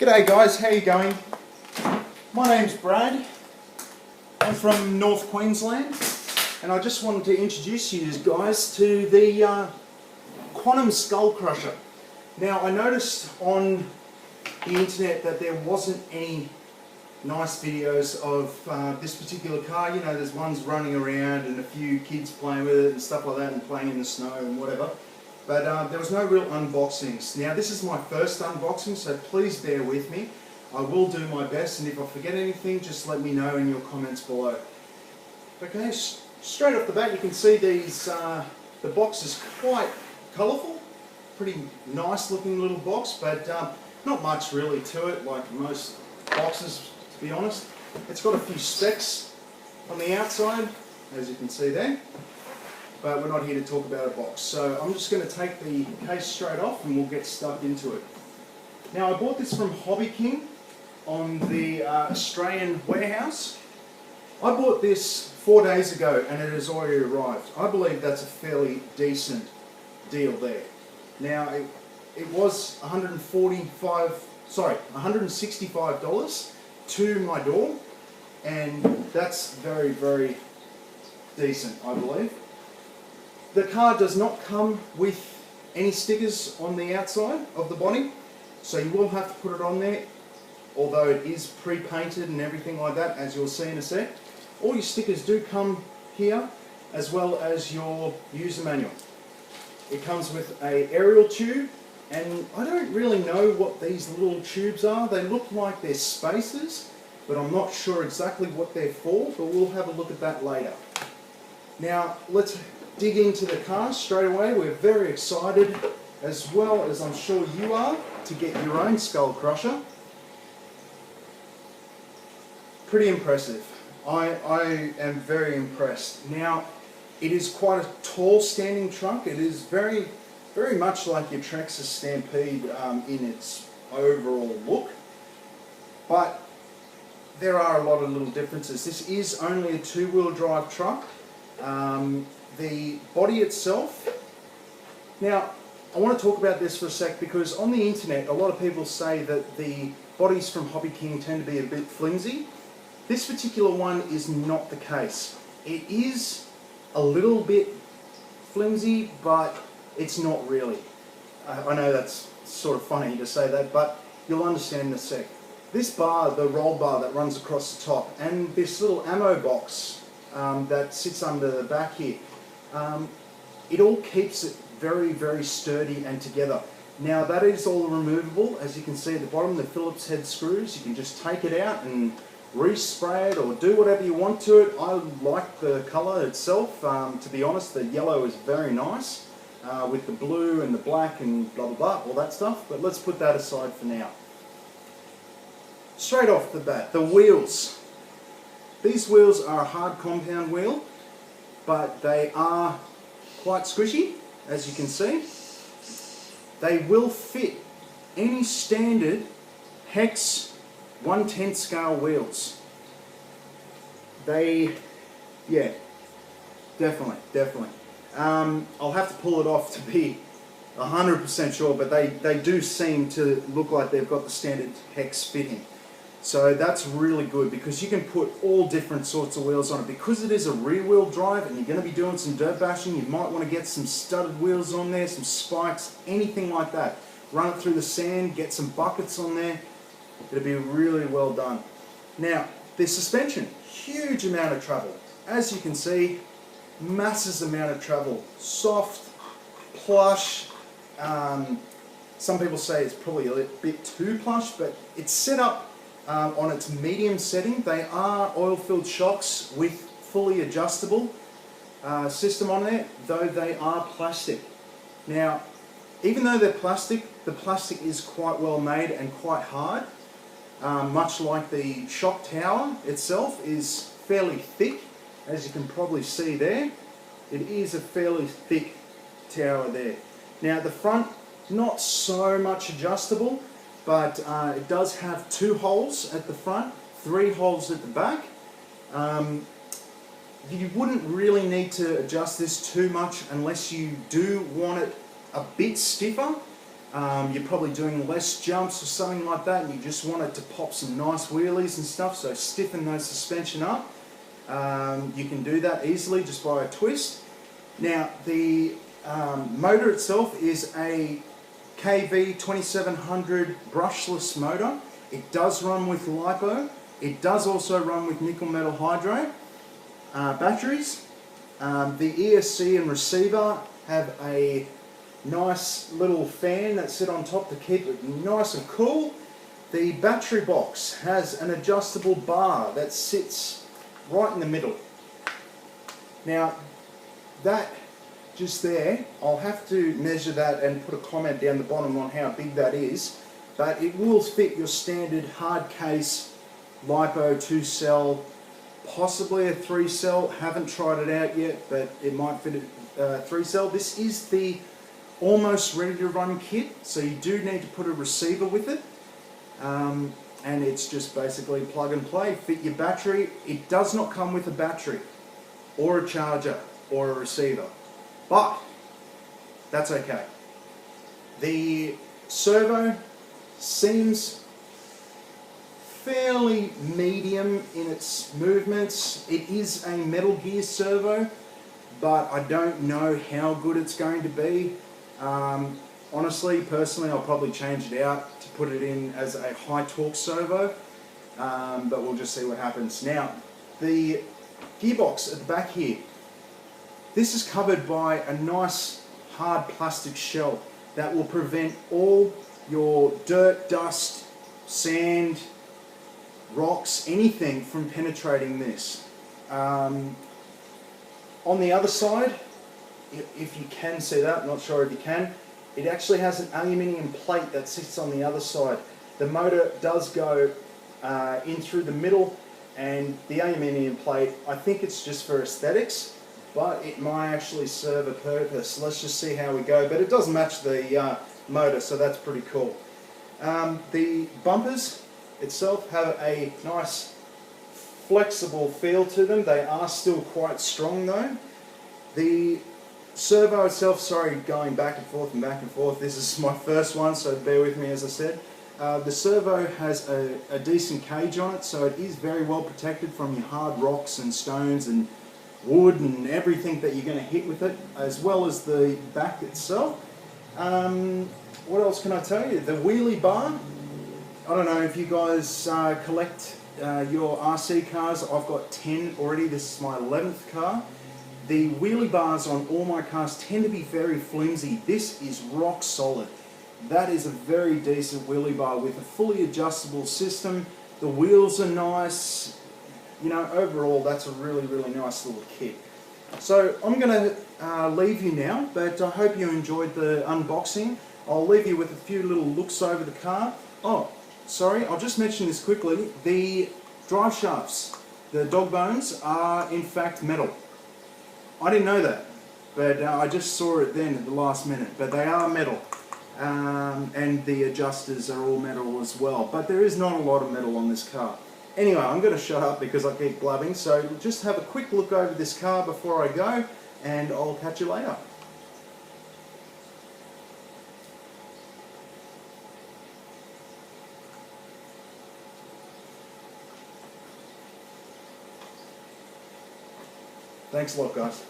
G'day guys, how you going? My name's Brad. I'm from North Queensland and I just wanted to introduce you guys to the Quanum skull crusher. Now I noticed on the internet that there wasn't any nice videos of this particular car. You know, there's ones running around and a few kids playing with it and stuff like that and playing in the snow and whatever. But there was no real unboxings. Now this is my first unboxing, so please bear with me. I will do my best, and if I forget anything, just let me know in your comments below. Okay, straight off the bat you can see these, the box is quite colourful. Pretty nice looking little box, but not much really to it, like most boxes to be honest. It's got a few specs on the outside, as you can see there. But we're not here to talk about a box. So I'm just going to take the case straight off and we'll get stuck into it. Now I bought this from Hobby King on the Australian warehouse. I bought this 4 days ago and it has already arrived. I believe that's a fairly decent deal there. Now it was $165 to my door, and that's very, very decent, I believe. The car does not come with any stickers on the outside of the body, so you will have to put it on there, although it is pre-painted and everything like that, as you'll see in a sec. All your stickers do come here, as well as your user manual. It comes with an aerial tube, and I don't really know what these little tubes are. They look like they're spacers, but I'm not sure exactly what they're for, but we'll have a look at that later. Now let's dig into the car straight away. We're very excited, as well as I'm sure you are, to get your own skull crusher. Pretty impressive. I am very impressed. Now, it is quite a tall standing trunk. It is very, very much like your Traxxas Stampede in its overall look, but there are a lot of little differences. This is only a two-wheel drive truck. The body itself, now I want to talk about this for a sec, because on the internet a lot of people say that the bodies from Hobby King tend to be a bit flimsy. This particular one is not the case. It is a little bit flimsy, but it's not really. I know that's sort of funny to say that, but you'll understand in a sec. This bar, the roll bar that runs across the top, and this little ammo box that sits under the back here, it all keeps it very, very sturdy and together. Now that is all removable. As you can see at the bottom, the Phillips head screws. You can just take it out and respray it or do whatever you want to it. I like the colour itself. To be honest, the yellow is very nice with the blue and the black and blah blah blah, all that stuff. But let's put that aside for now. Straight off the bat, the wheels. These wheels are a hard compound wheel, but they are quite squishy, as you can see. They will fit any standard hex 1/10 scale wheels. Yeah, definitely. I'll have to pull it off to be 100% sure, but they do seem to look like they've got the standard hex fitting. So that's really good, because you can put all different sorts of wheels on it. Because it is a rear wheel drive and you're going to be doing some dirt bashing, you might want to get some studded wheels on there, some spikes, anything like that. Run it through the sand, get some buckets on there. It'll be really well done. Now, the suspension, huge amount of travel. As you can see, massive amount of travel. Soft, plush. Some people say it's probably a bit too plush, but it's set up on its medium setting. They are oil-filled shocks with fully adjustable system on there, though they are plastic. Now, even though they're plastic, the plastic is quite well made and quite hard. Much like the shock tower itself is fairly thick, as you can probably see there. It is a fairly thick tower there. Now at the front, not so much adjustable, but it does have 2 holes at the front, 3 holes at the back. You wouldn't really need to adjust this too much unless you do want it a bit stiffer. you're probably doing less jumps or something like that, and you just want it to pop some nice wheelies and stuff, so stiffen those suspension up. You can do that easily just by a twist. Now the motor itself is a KV 2700 brushless motor. It does run with LiPo. It does also run with nickel metal hydride batteries. The ESC and receiver have a nice little fan that sit on top to keep it nice and cool. The battery box has an adjustable bar that sits right in the middle. Now that just there, I'll have to measure that and put a comment down the bottom on how big that is, but it will fit your standard hard case LiPo 2-cell, possibly a 3-cell. Haven't tried it out yet, but it might fit a 3-cell. This is the almost ready to run kit, so you do need to put a receiver with it, and it's just basically plug and play, fit your battery. It does not come with a battery or a charger or a receiver, but that's okay. The servo seems fairly medium in its movements. It is a Metal Gear servo, but I don't know how good it's going to be. Honestly, personally, I'll probably change it out to put it in as a high torque servo, but we'll just see what happens. Now, the gearbox at the back here, this is covered by a nice hard plastic shell that will prevent all your dirt, dust, sand, rocks, anything from penetrating this. On the other side, if you can see that, I'm not sure if you can, it actually has an aluminium plate that sits on the other side. The motor does go in through the middle, and the aluminium plate, I think it's just for aesthetics, but it might actually serve a purpose. Let's just see how we go, but it does match the motor, so that's pretty cool. The bumpers itself have a nice flexible feel to them. They are still quite strong though. The servo itself, sorry, going back and forth, this is my first one, so bear with me as I said. The servo has a decent cage on it, so it is very well protected from your hard rocks and stones and wood and everything that you're going to hit with it, as well as the back itself. What else can I tell you? The wheelie bar, I don't know if you guys collect your RC cars. I've got 10 already, this is my 11th car. The wheelie bars on all my cars tend to be very flimsy. This is rock solid. That is a very decent wheelie bar with a fully adjustable system. The wheels are nice. You know, overall that's a really, really nice little kit. So I'm going to leave you now, but I hope you enjoyed the unboxing. I'll leave you with a few little looks over the car. Oh, sorry, I'll just mention this quickly. The drive shafts, the dog bones, are in fact metal. I didn't know that, but I just saw it then at the last minute, but they are metal. And the adjusters are all metal as well, but there is not a lot of metal on this car. Anyway, I'm going to shut up because I keep blabbing, so just have a quick look over this car before I go, and I'll catch you later. Thanks a lot, guys.